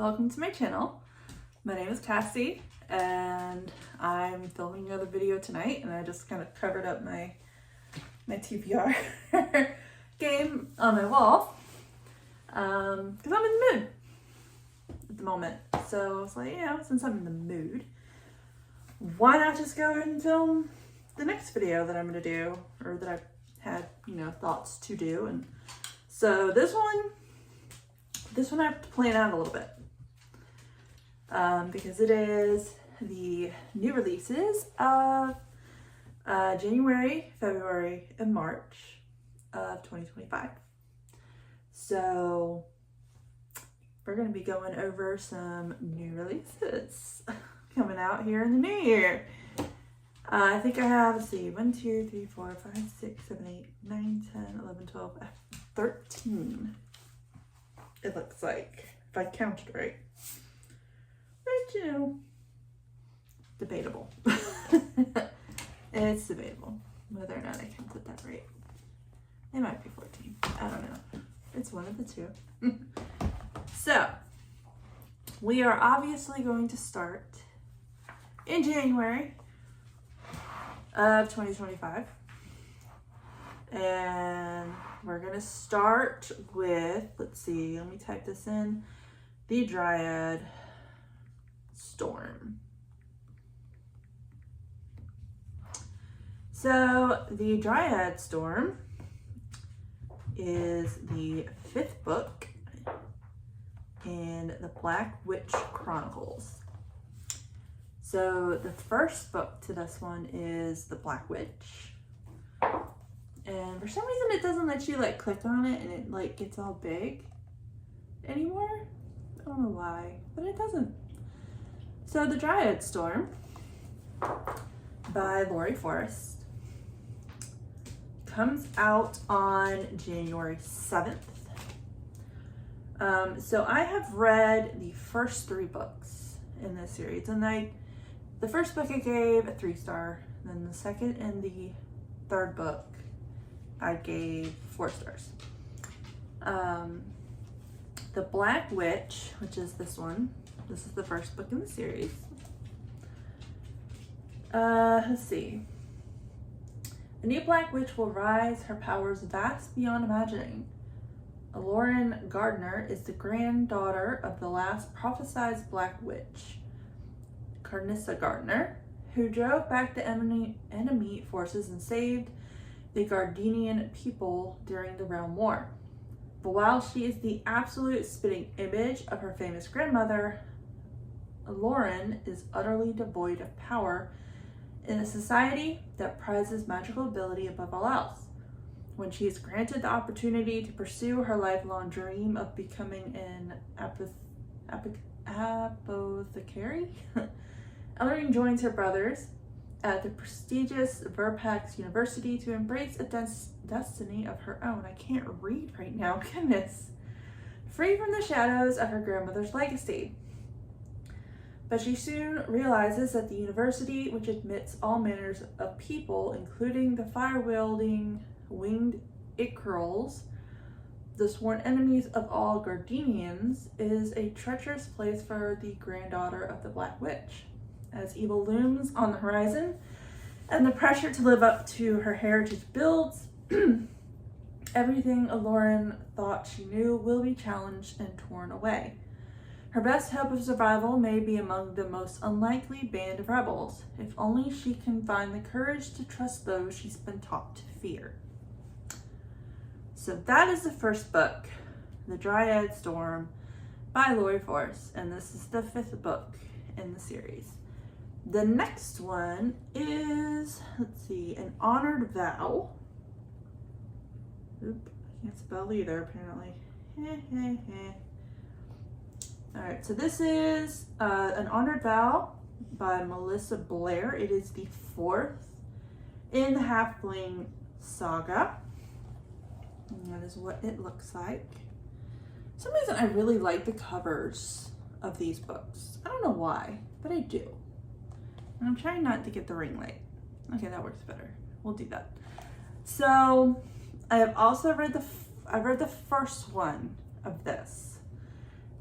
welcome to my channel. My name is Cassie and I'm filming another video tonight, and I just kind of covered up my TPR game on my wall because I'm in the mood at the moment. So I was like, since I'm in the mood, why not just go ahead and film the next video that I'm going to do, or that I've had, thoughts to do. And so this one I have to plan out a little bit because it is the new releases of January, February, and March of 2025. So we're going to be going over some new releases coming out here in the new year. I think I have, 1, 2, 3, 4, 5, 6, 7, 8, 9, 10, 11, 12, 13. It looks like, if I counted right. But, debatable. It's debatable whether or not I counted that right. It might be 14. I don't know. It's one of the two. So, we are obviously going to start in January of 2025. And we're going to start with, let me type this in, the Dryad Storm. So the Dryad Storm is the 5th book in the Black Witch Chronicles. So the first book to this one is The Black Witch. And for some reason it doesn't let you click on it and it gets all big anymore. I don't know why, but it doesn't. So the Dryad Storm by Laurie Forest comes out on January 7th. So I have read the first 3 books in this series, and the first book I gave a 3-star, then the second and the third book I gave 4 stars. The Black Witch, which is this one, this is the first book in the series. Let's see. A new Black Witch will rise, her powers vast beyond imagining. Lauren Gardner is the granddaughter of the last prophesied Black Witch, Carnissa Gardner, who drove back the enemy forces and saved the Gardenian people during the Realm War. But while she is the absolute spitting image of her famous grandmother, Lauren is utterly devoid of power in a society that prizes magical ability above all else. When she is granted the opportunity to pursue her lifelong dream of becoming an apothecary, Ellering joins her brothers at the prestigious Verpax University to embrace a destiny of her own. I can't read right now, goodness. Free from the shadows of her grandmother's legacy. But she soon realizes that the university, which admits all manners of people, including the fire-wielding winged Icarals, the sworn enemies of all Gardenians, is a treacherous place for the granddaughter of the Black Witch. As evil looms on the horizon and the pressure to live up to her heritage builds, everything Lauren thought she knew will be challenged and torn away. Her best hope of survival may be among the most unlikely band of rebels, if only she can find the courage to trust those she's been taught to fear. So that is the first book, The Dryad Storm by Laurie Forest, and this is the 5th book in the series. The next one is, An Honored Vow. Oop, I can't spell either, apparently. Alright, so this is An Honored Vow by Melissa Blair. It is the 4th in the Halfling saga. And that is what it looks like. For some reason I really like the covers of these books. I don't know why, but I do. And I'm trying not to get the ring light. Okay, that works better. We'll do that. So I have also read the first one of this.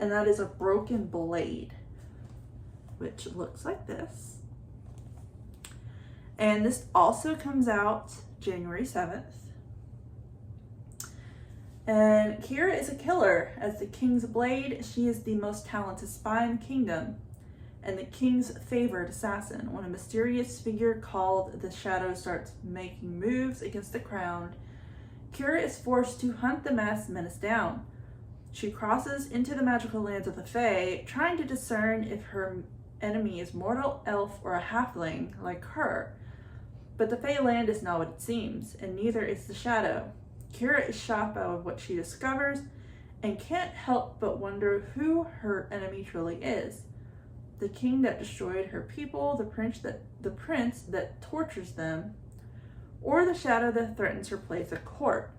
and that is a broken blade, which looks like this. And this also comes out January 7th. And Kira is a killer. As the king's blade, she is the most talented spy in the kingdom and the king's favored assassin. When a mysterious figure called the Shadow starts making moves against the crown, Kira is forced to hunt the masked menace down. She crosses into the magical lands of the Fae, trying to discern if her enemy is mortal, elf, or a halfling like her. But the Fae land is not what it seems, and neither is the Shadow. Kira is shocked by what she discovers and can't help but wonder who her enemy truly is. The king that destroyed her people, the prince that tortures them, or the shadow that threatens her place at court.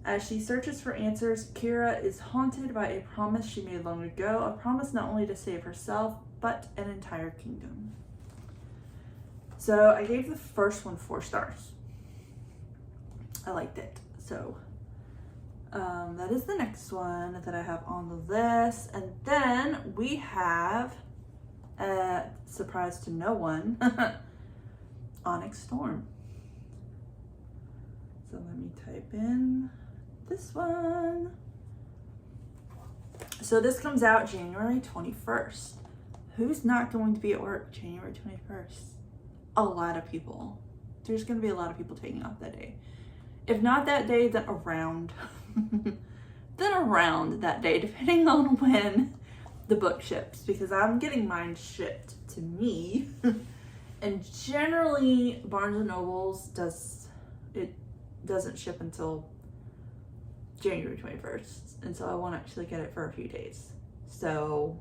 As she searches for answers, Kira is haunted by a promise she made long ago, a promise not only to save herself, but an entire kingdom. So I gave the first one 4 stars. I liked it. So that is the next one that I have on the list. And then we have, surprise to no one, Onyx Storm. So let me type in this one. So this comes out January 21st. Who's not going to be at work January 21st? A lot of people. There's going to be a lot of people taking off that day. If not that day, then around. Then around that day, depending on when the book ships. Because I'm getting mine shipped to me. And generally, Barnes & Noble's doesn't ship until January 21st. And so I won't actually get it for a few days. So,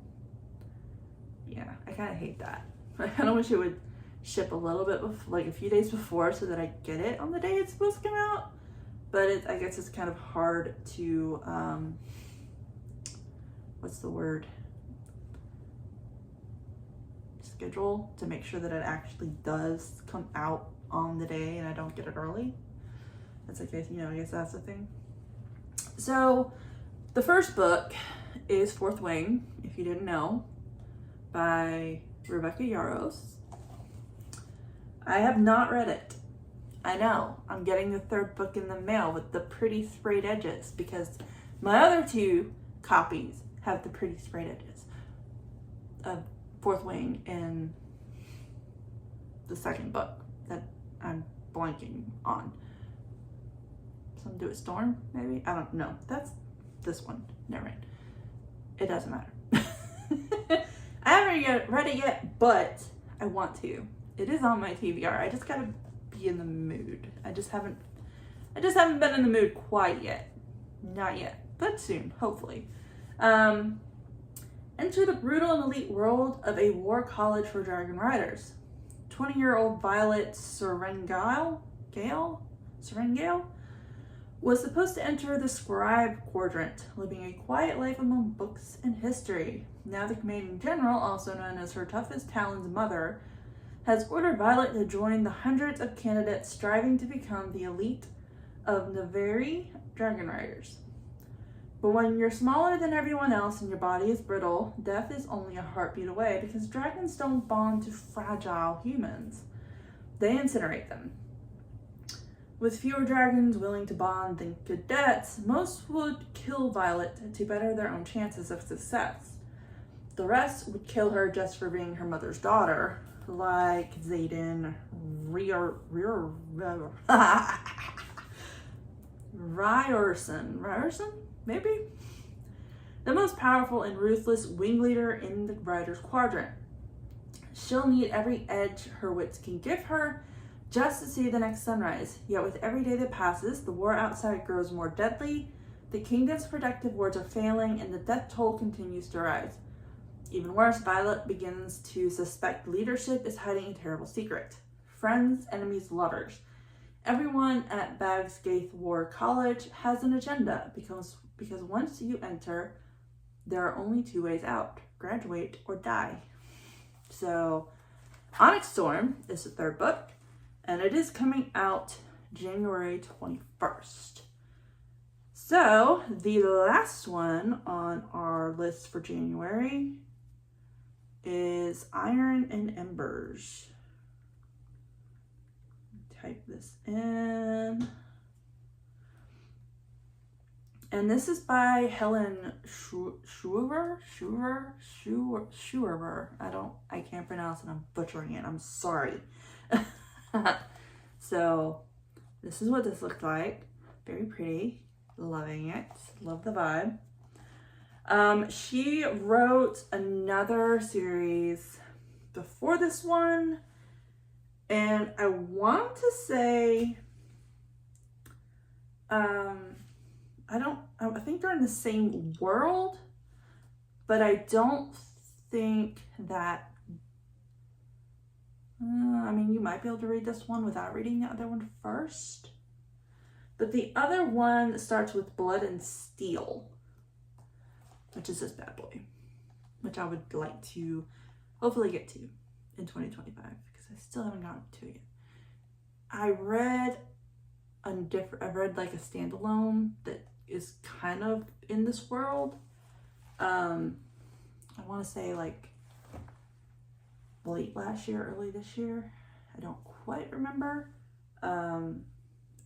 yeah, I kind of hate that. I kind of wish it would ship a little bit, like a few days before, so that I get it on the day it's supposed to come out. But I guess it's kind of hard to, what's the word? Schedule to make sure that it actually does come out on the day and I don't get it early. That's okay, I guess that's the thing. So the first book is Fourth Wing, if you didn't know, by Rebecca Yarros. I have not read it. I know, I'm getting the 3rd book in the mail with the pretty sprayed edges because my other 2 copies have the pretty sprayed edges of Fourth Wing and the 2nd book that I'm blanking on. Something to do with Storm, maybe? I don't know. That's this one. Never mind. It doesn't matter. I haven't read it yet, but I want to. It is on my TBR. I just gotta be in the mood. I just haven't been in the mood quite yet. Not yet, but soon, hopefully. Enter the brutal and elite world of a war college for dragon riders. 20-year-old Violet Serengale was supposed to enter the scribe quadrant, living a quiet life among books and history. Now the commanding general, also known as her toughest Talon's mother, has ordered Violet to join the hundreds of candidates striving to become the elite of Navari dragon riders. But when you're smaller than everyone else and your body is brittle, death is only a heartbeat away because dragons don't bond to fragile humans. They incinerate them. With fewer dragons willing to bond than cadets, most would kill Violet to better their own chances of success. The rest would kill her just for being her mother's daughter, like Xaden Ryerson, maybe? The most powerful and ruthless wing leader in the Riders Quadrant. She'll need every edge her wits can give her just to see the next sunrise. Yet with every day that passes, the war outside grows more deadly, the kingdom's protective wards are failing, and the death toll continues to rise. Even worse, Violet begins to suspect leadership is hiding a terrible secret. Friends, enemies, lovers. Everyone at Bagsgaith War College has an agenda because once you enter, there are only 2 ways out: graduate or die. So, Onyx Storm is the 3rd book, and it is coming out January 21st. So, So the last one on our list for January is Iron and Embers. Type this in. And this is by Helen Scheurer. I can't pronounce it. I'm butchering it. I'm sorry. So this is what this looked like. Very pretty. Loving it. Love the vibe. She wrote another series before this one, and I want to say, I think they're in the same world, but I don't think that, you might be able to read this one without reading the other one first. But the other one starts with Blood and Steel, which is this bad boy, which I would like to hopefully get to in 2025 because I still haven't gotten to it yet. I've read like a standalone that is kind of in this world. I want to say like late last year, early this year. I don't quite remember.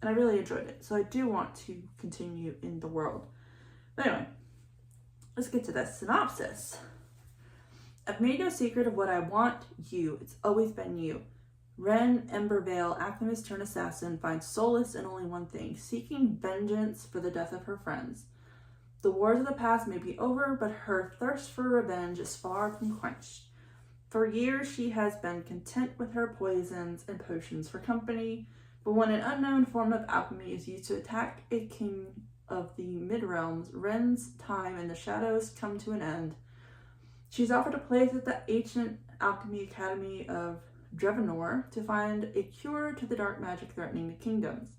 And I really enjoyed it. So I do want to continue in the world. But anyway, let's get to this synopsis. I've made no secret of what I want, you. It's always been you. Ren Embervale, alchemist turned assassin, finds solace in only one thing, seeking vengeance for the death of her friends. The wars of the past may be over, but her thirst for revenge is far from quenched. For years, she has been content with her poisons and potions for company, but when an unknown form of alchemy is used to attack a king of the Mid-Realms, Ren's time in the shadows come to an end. She's offered a place at the ancient alchemy academy of Drevenor to find a cure to the dark magic threatening the kingdoms.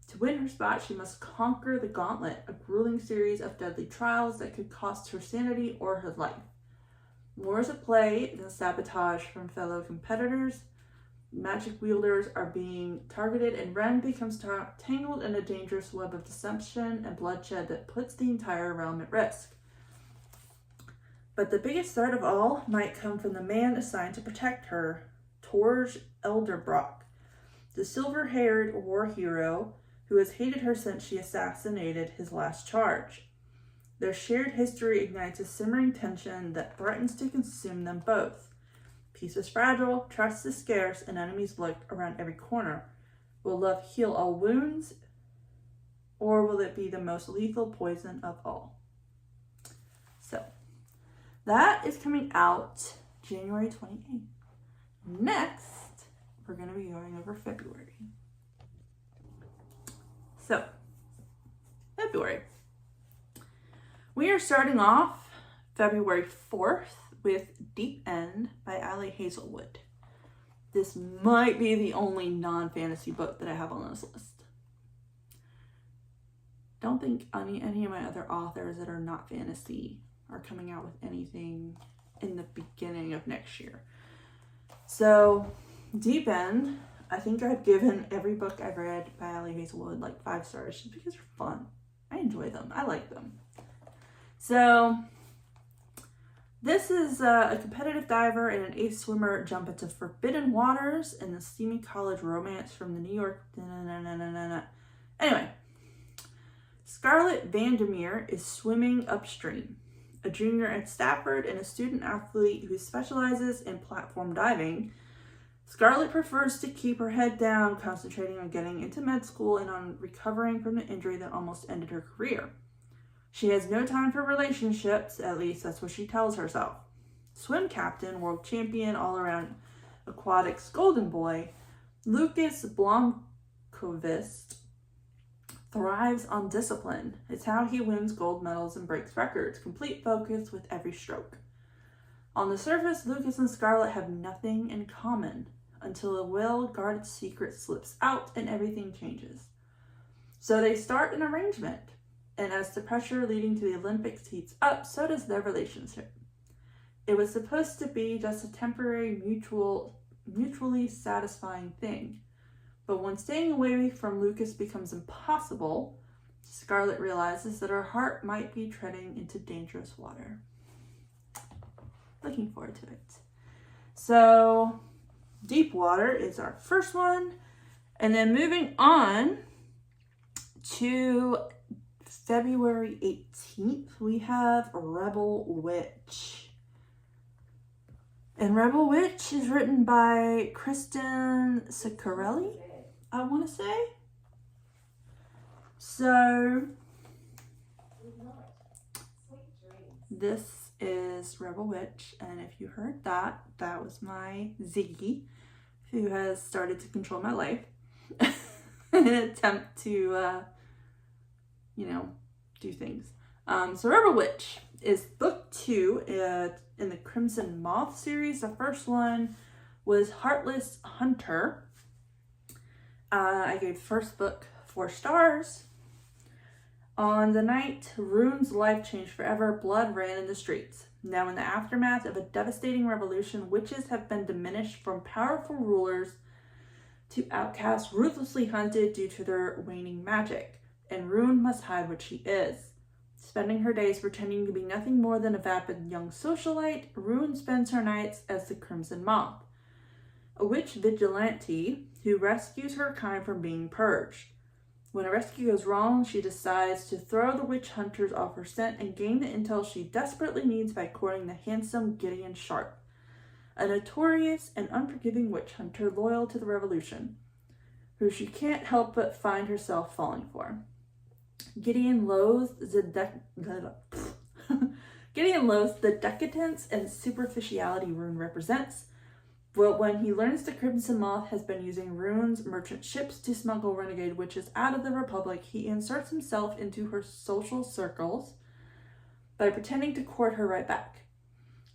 To win her spot, she must conquer the Gauntlet, a grueling series of deadly trials that could cost her sanity or her life. More is at play than sabotage from fellow competitors. Magic wielders are being targeted, and Ren becomes tangled in a dangerous web of deception and bloodshed that puts the entire realm at risk. But the biggest threat of all might come from the man assigned to protect her, Torj Elderbrock, the silver-haired war hero who has hated her since she assassinated his last charge. Their shared history ignites a simmering tension that threatens to consume them both. Peace is fragile, trust is scarce, and enemies lurk around every corner. Will love heal all wounds, or will it be the most lethal poison of all? So, that is coming out January 28th. Next, we're going to be going over February. So, February. We are starting off February 4th with Deep End by Ali Hazelwood. This might be the only non-fantasy book that I have on this list. Don't think any of my other authors that are not fantasy are coming out with anything in the beginning of next year. So, Deep End, I think I've given every book I've read by Ali Hazelwood like 5 stars just because they're fun. I enjoy them. I like them. So, this is a competitive diver and an ace swimmer jump into forbidden waters in the steamy college romance from the New York. Anyway, Scarlett Vandermeer is swimming upstream. A junior at Stafford and a student athlete who specializes in platform diving, Scarlett prefers to keep her head down, concentrating on getting into med school and on recovering from the injury that almost ended her career. She has no time for relationships, at least that's what she tells herself. Swim captain, world champion, all-around aquatics golden boy, Lucas Blomqvist thrives on discipline. It's how he wins gold medals and breaks records, complete focus with every stroke. On the surface, Lucas and Scarlett have nothing in common until a well-guarded secret slips out and everything changes. So they start an arrangement. And as the pressure leading to the Olympics heats up, so does their relationship. It was supposed to be just a temporary, mutually satisfying thing. But when staying away from Lucas becomes impossible, Scarlet realizes that her heart might be treading into dangerous water. Looking forward to it. So, Deep Water is our first one. And then moving on to February 18th, we have Rebel Witch. And Rebel Witch is written by Kristen Ciccarelli, I want to say. So, this is Rebel Witch, and if you heard that, that was my Ziggy, who has started to control my life in an attempt to, do things. So Rebel Witch is book 2 in the Crimson Moth series. The first one was Heartless Hunter. I gave the first book 4 stars. On the night Rune's life changed forever, blood ran in the streets. Now in the aftermath of a devastating revolution, witches have been diminished from powerful rulers to outcasts ruthlessly hunted due to their waning magic. And Rune must hide what she is. Spending her days pretending to be nothing more than a vapid young socialite, Rune spends her nights as the Crimson Moth, a witch vigilante who rescues her kind from being purged. When a rescue goes wrong, she decides to throw the witch hunters off her scent and gain the intel she desperately needs by courting the handsome Gideon Sharp, a notorious and unforgiving witch hunter loyal to the revolution, who she can't help but find herself falling for. Gideon loathes the decadence and superficiality Rune represents, but when he learns the Crimson Moth has been using Rune's merchant ships to smuggle renegade witches out of the Republic, he inserts himself into her social circles by pretending to court her right back.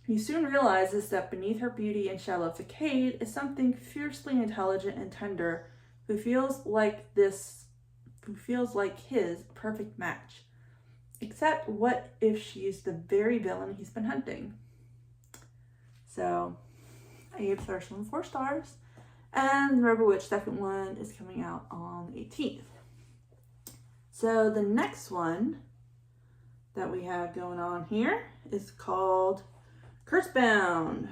He soon realizes that beneath her beauty and shallow facade is something fiercely intelligent and tender who feels like his perfect match. Except what if she's the very villain he's been hunting? So I gave the first one 4 stars, and the Rebel Witch second one is coming out on the 18th. So the next one that we have going on here is called Cursebound,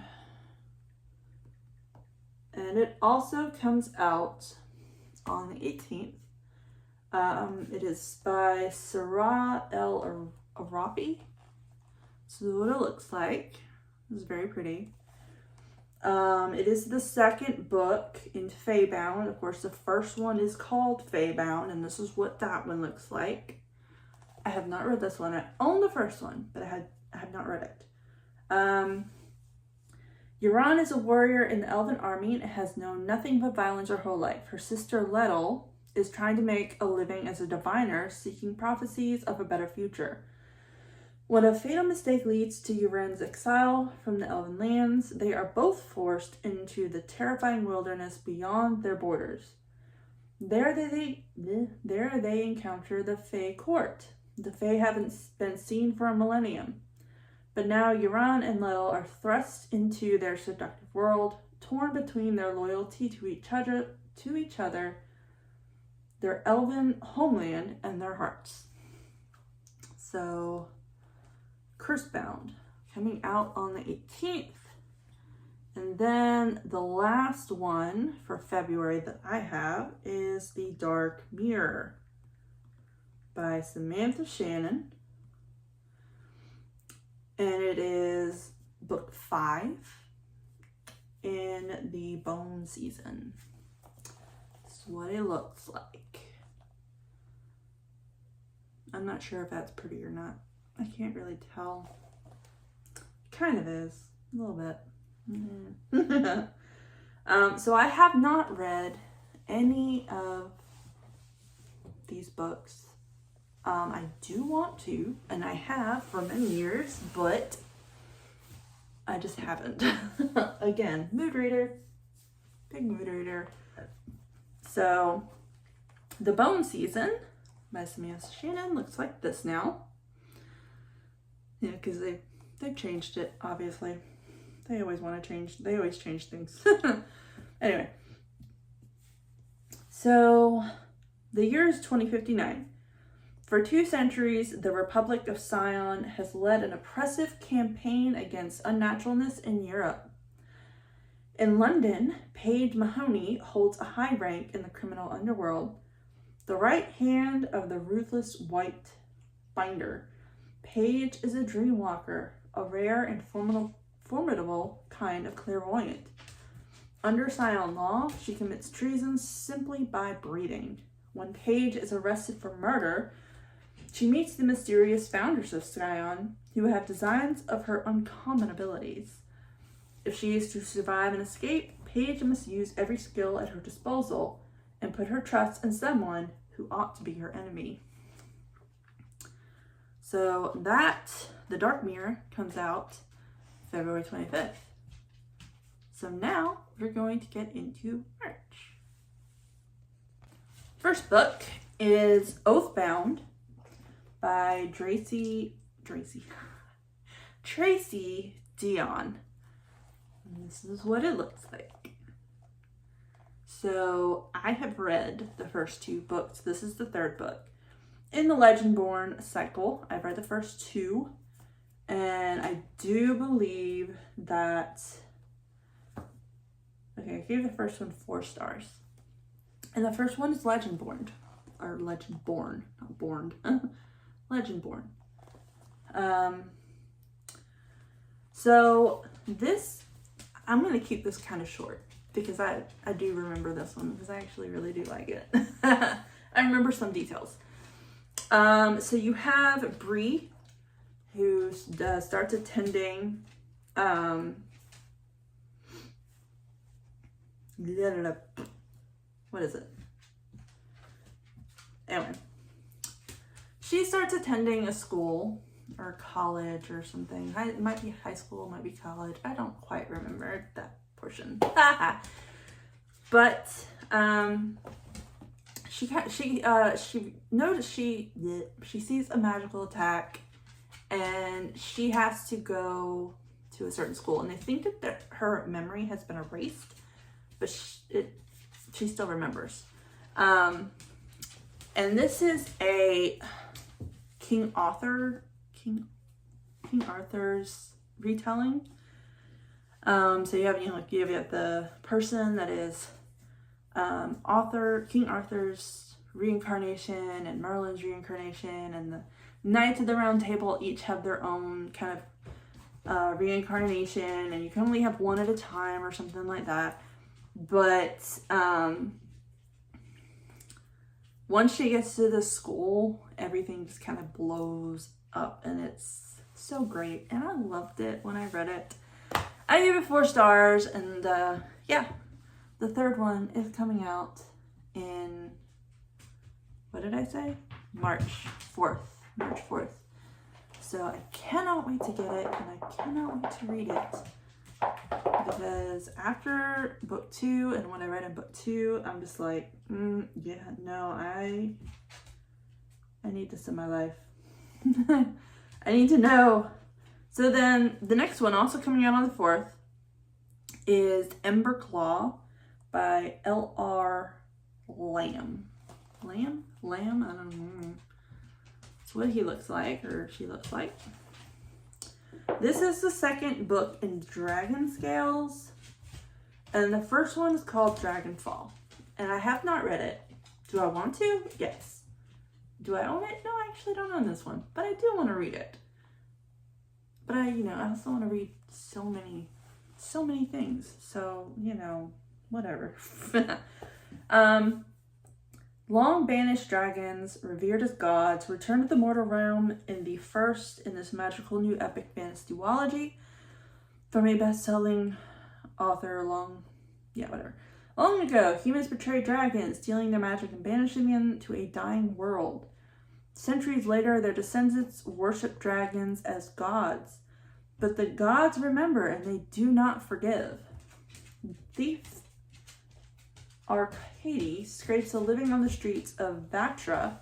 and it also comes out on the 18th. It is by Sarah El Arapi. So what it looks like. It's very pretty. It is the second book in Feybound. Of course, the first one is called Feybound, and this is what that one looks like. I have not read this one. I own the first one, but I have not read it. Euron is a warrior in the Elven army and has known nothing but violence her whole life. Her sister Lettel is trying to make a living as a diviner, seeking prophecies of a better future. When a fatal mistake leads to Euron's exile from the Elven lands, they are both forced into the terrifying wilderness beyond their borders. There they encounter the Fey court. The Fey haven't been seen for a millennium. But now Euron and Lettel are thrust into their seductive world, torn between their loyalty to each other, their elven homeland, and their hearts. So, Cursebound, coming out on the 18th. And then the last one for February that I have is The Dark Mirror by Samantha Shannon. And it is book 5 in the Bone season. That's what it looks like. I'm not sure if that's pretty or not. I can't really tell. Kind of is. A little bit. So I have not read any of these books. I do want to, and I have for many years, but I just haven't. Again, mood reader. Big mood reader. So, The Bone Season by Samantha Shannon looks like this now. Yeah, because they've changed it, obviously. They always change things. Anyway. So, the year is 2059. For 2 centuries, the Republic of Sion has led an oppressive campaign against unnaturalness in Europe. In London, Paige Mahoney holds a high rank in the criminal underworld, the right hand of the ruthless White Binder. Paige is a dreamwalker, a rare and formidable kind of clairvoyant. Under Sion law, she commits treason simply by breathing. When Paige is arrested for murder, she meets the mysterious founders of Sion, who have designs of her uncommon abilities. If she is to survive and escape, Paige must use every skill at her disposal and put her trust in someone who ought to be her enemy. So The Dark Mirror comes out February 25th. So now we're going to get into March. First book is Oathbound by Tracy Deonn. And this is what it looks like. So I have read the first 2 books. This is the 3rd book. In the Legendborn cycle, I've read the first 2. And I do believe that... Okay, I gave the first one 4 stars. And the first one is Legendborn. Or Legendborn, not born. Legendborn. So this, I'm going to keep this kind of short because I do remember this one because I actually really do like it. I remember some details. So you have Bree, who starts attending what is it? Anyway, she starts attending a school or college or something. It might be high school, it might be college. I don't quite remember that portion. But she noticed she sees a magical attack, and she has to go to a certain school, and they think that her memory has been erased, but she still remembers. And this is a King Arthur's retelling. So you have the person that is King Arthur's reincarnation and Merlin's reincarnation, and the Knights of the Round Table each have their own kind of reincarnation, and you can only have one at a time or something like that. But once she gets to the school, everything just kind of blows up, and it's so great. And I loved it when I read it. I gave it 4 stars, and yeah, the 3rd one is coming out in, what did I say? March 4th. So I cannot wait to get it, and I cannot wait to read it. Because after book 2 and what I read in book 2, I'm just like, yeah, no, I need this in my life. I need to know. So then the next one, also coming out on the 4th, is Emberclaw by L.R. Lamb. Lamb? I don't know. It's what he looks like, or she looks like. This is the 2nd book in Dragon Scales, and the first one is called Dragonfall, and I have not read it. Do I want to? Yes. Do I own it? No, I actually don't own this one, but I do want to read it. But I also want to read so many things, so, whatever. Long banished dragons, revered as gods, return to the mortal realm in the first in this magical new epic fantasy duology from a best-selling author long ago, humans betrayed dragons, stealing their magic and banishing them to a dying world. Centuries later, their descendants worship dragons as gods, but the gods remember and they do not forgive. Thief Arcady scrapes a living on the streets of Vatra.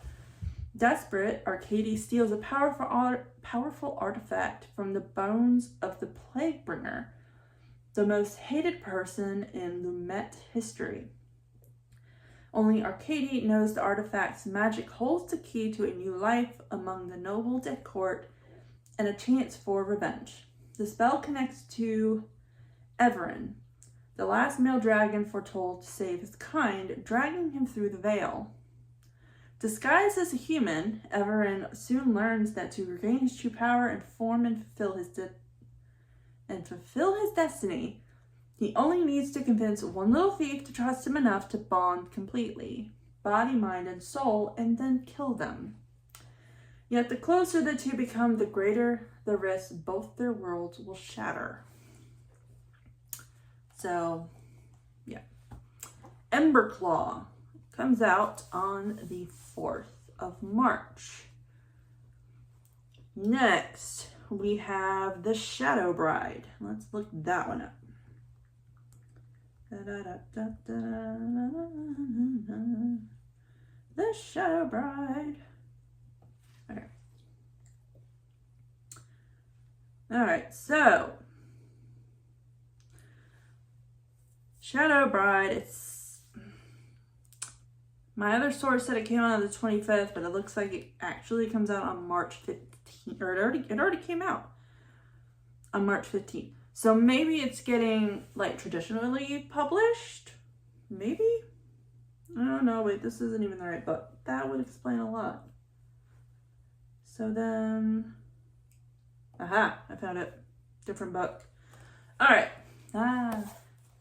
Desperate, Arcady steals a powerful artifact from the bones of the Plaguebringer, the most hated person in Lumet history. Only Arcady knows the artifact's magic holds the key to a new life among the noble dead court and a chance for revenge. The spell connects to Everin, the last male dragon foretold to save his kind, dragging him through the veil. Disguised as a human, Everin soon learns that to regain his true power and form and fulfill his destiny, he only needs to convince one little thief to trust him enough to bond completely, body, mind, and soul, and then kill them. Yet the closer the two become, the greater the risk both their worlds will shatter. So, yeah. Emberclaw comes out on the 4th of March. Next, we have The Shadow Bride. Let's look that one up. The Shadow Bride. Okay. Alright, so Shadow Bride, it's my other source said it came out on the 25th, but it looks like it actually comes out on March 15th, or it already came out on March 15th. So maybe it's getting like traditionally published. Maybe? I don't know. Wait, this isn't even the right book. That would explain a lot. So then, aha, I found it. Different book. All right.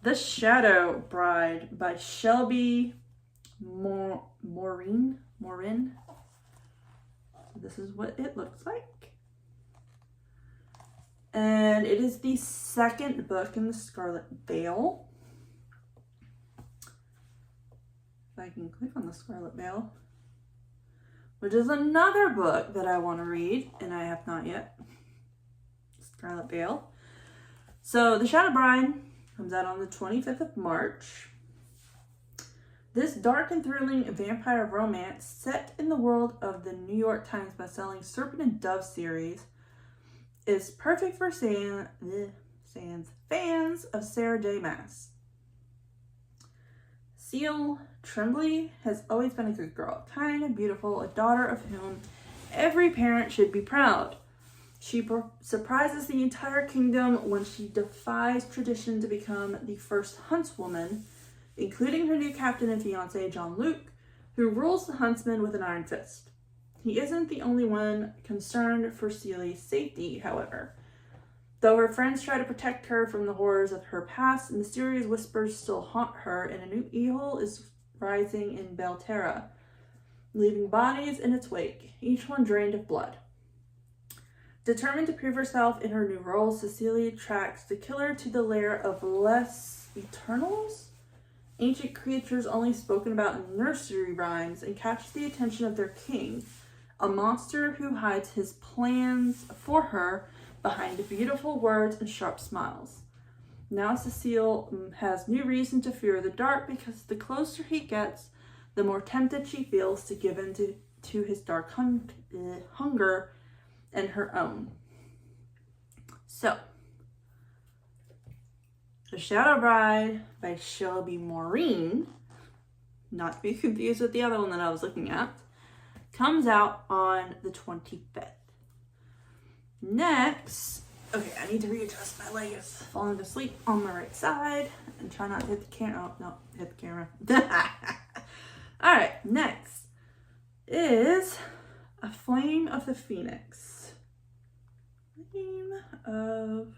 The Shadow Bride by Shelby Morin. This is what it looks like. And it is the second book in the Scarlet Veil. If I can click on the Scarlet Veil, which is another book that I want to read, and I have not yet. Scarlet Veil. So, The Shadow Bride comes out on the 25th of March. This dark and thrilling vampire romance set in the world of the New York Times bestselling Serpent and Dove series is perfect for fans of Sarah J. Maas. Seal Tremblay has always been a good girl, kind and beautiful, a daughter of whom every parent should be proud. She surprises the entire kingdom when she defies tradition to become the first huntswoman, including her new captain and fiancé, Jean-Luc, who rules the huntsmen with an iron fist. He isn't the only one concerned for Celia's safety, however. Though her friends try to protect her from the horrors of her past, mysterious whispers still haunt her, and a new evil is rising in Belterra, leaving bodies in its wake, each one drained of blood. Determined to prove herself in her new role, Cecilia tracks the killer to the lair of Les Eternals, ancient creatures only spoken about in nursery rhymes, and catches the attention of their king, a monster who hides his plans for her behind beautiful words and sharp smiles. Now Cecile has new reason to fear the dark, because the closer he gets, the more tempted she feels to give in to his dark hunger and her own. So, The Shadow Bride by Shelby Morin, not to be confused with the other one that I was looking at, comes out on the 25th. Next, okay, I need to readjust my leg. It's falling asleep on my right side and try not to hit the camera. Oh, no, hit the camera. All right, next is A Flame of the Phoenix. Flame of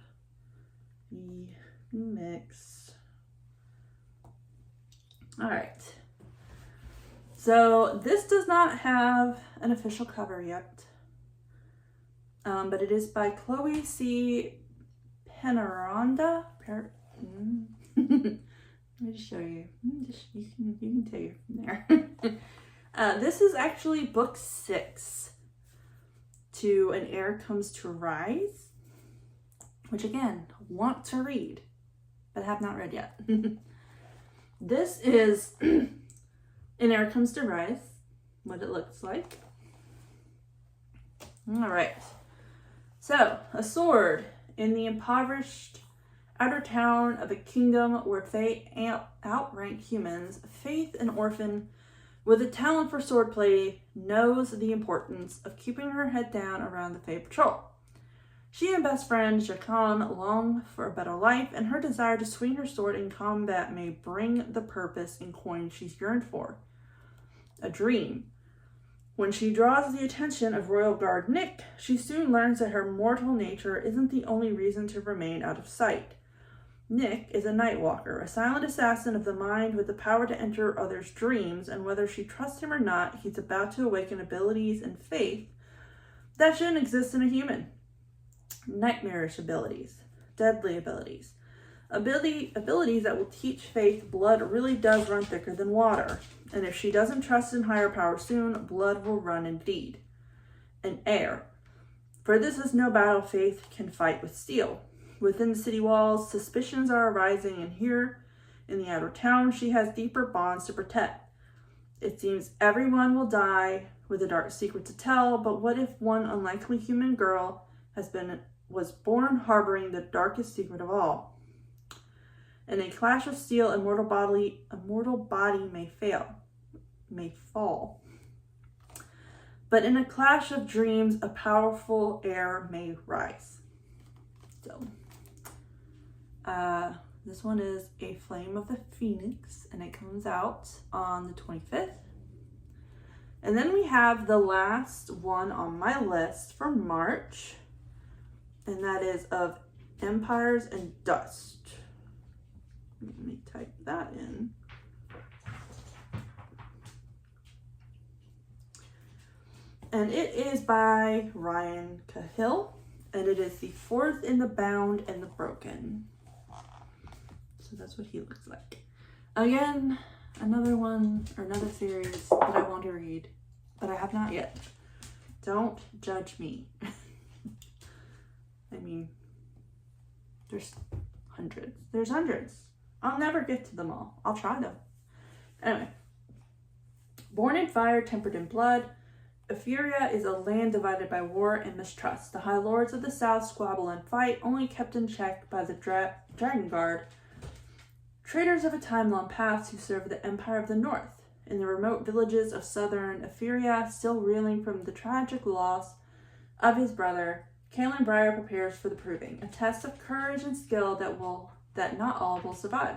the Phoenix. All right. So this does not have an official cover yet, but it is by Chloe C. Penaranda. Let me just show you. You can take it from there. This is actually book 6 to An Heir Comes to Rise, which again, want to read, but have not read yet. This is An Heir Comes to Rise, what it looks like. All right. So, a sword in the impoverished Outer town of a kingdom where they outrank humans, Faith, an orphan with a talent for swordplay, knows the importance of keeping her head down around the Fae Patrol. She and best friend Jakan long for a better life, and her desire to swing her sword in combat may bring the purpose and coin she's yearned for. A dream. When she draws the attention of Royal Guard Nick, she soon learns that her mortal nature isn't the only reason to remain out of sight. Nick is a Nightwalker, a silent assassin of the mind with the power to enter others' dreams, and whether she trusts him or not, he's about to awaken abilities and faith that shouldn't exist in a human. Nightmarish abilities, deadly abilities, abilities that will teach Faith blood really does run thicker than water, and if she doesn't trust in higher power soon, blood will run indeed. An heir. For this is no battle Faith can fight with steel. Within the city walls, suspicions are arising, and here in the outer town, she has deeper bonds to protect. It seems everyone will die with a dark secret to tell, but what if one unlikely human girl was born harboring the darkest secret of all? In a clash of steel, a mortal body may fall. But in a clash of dreams, a powerful heir may rise. So, this one is A Flame of the Phoenix, and it comes out on the 25th. And then we have the last one on my list for March, and that is of Empires and Dust. Let me type that in. And it is by Ryan Cahill, and it is the fourth in the Bound and the Broken. So that's what he looks like. Again, another series that I want to read, but I have not yet. Don't judge me. I mean, there's hundreds. I'll never get to them all. I'll try them. Anyway. Born in fire, tempered in blood, Euphoria is a land divided by war and mistrust. The High Lords of the South squabble and fight, only kept in check by the Dragon Guard, traitors of a time long past who serve the Empire of the North. In the remote villages of southern Euphoria, still reeling from the tragic loss of his brother, Kaelin Briar prepares for the proving, a test of courage and skill that not all will survive.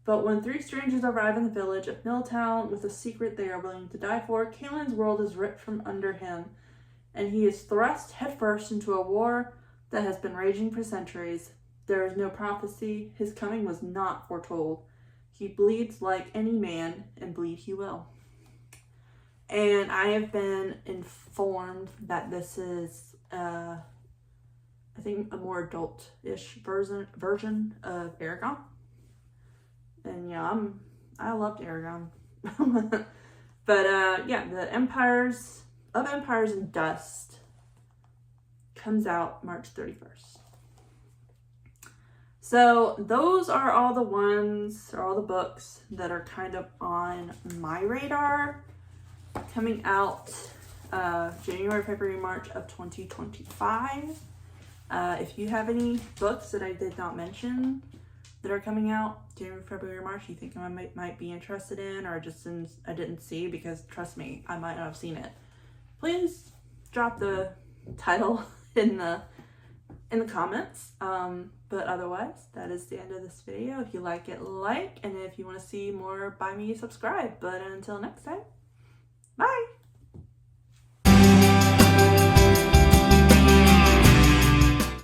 But when three strangers arrive in the village of Milltown with a secret they are willing to die for, Kaelin's world is ripped from under him, and he is thrust headfirst into a war that has been raging for centuries. There is no prophecy. His coming was not foretold. He bleeds like any man, and bleed he will. And I have been informed that this is, I think, a more adult-ish version of Eragon. And yeah, I loved Eragon. But yeah, the Empires and Dust comes out March 31st. So those are all the books that are kind of on my radar coming out January, February, March of 2025. If you have any books that I did not mention that are coming out January, February, March, you think I might be interested in, or just I didn't see, because trust me, I might not have seen it, please drop the title in the comments. But otherwise, that is the end of this video. If you like it, like, and if you want to see more by me, subscribe. But until next time, bye!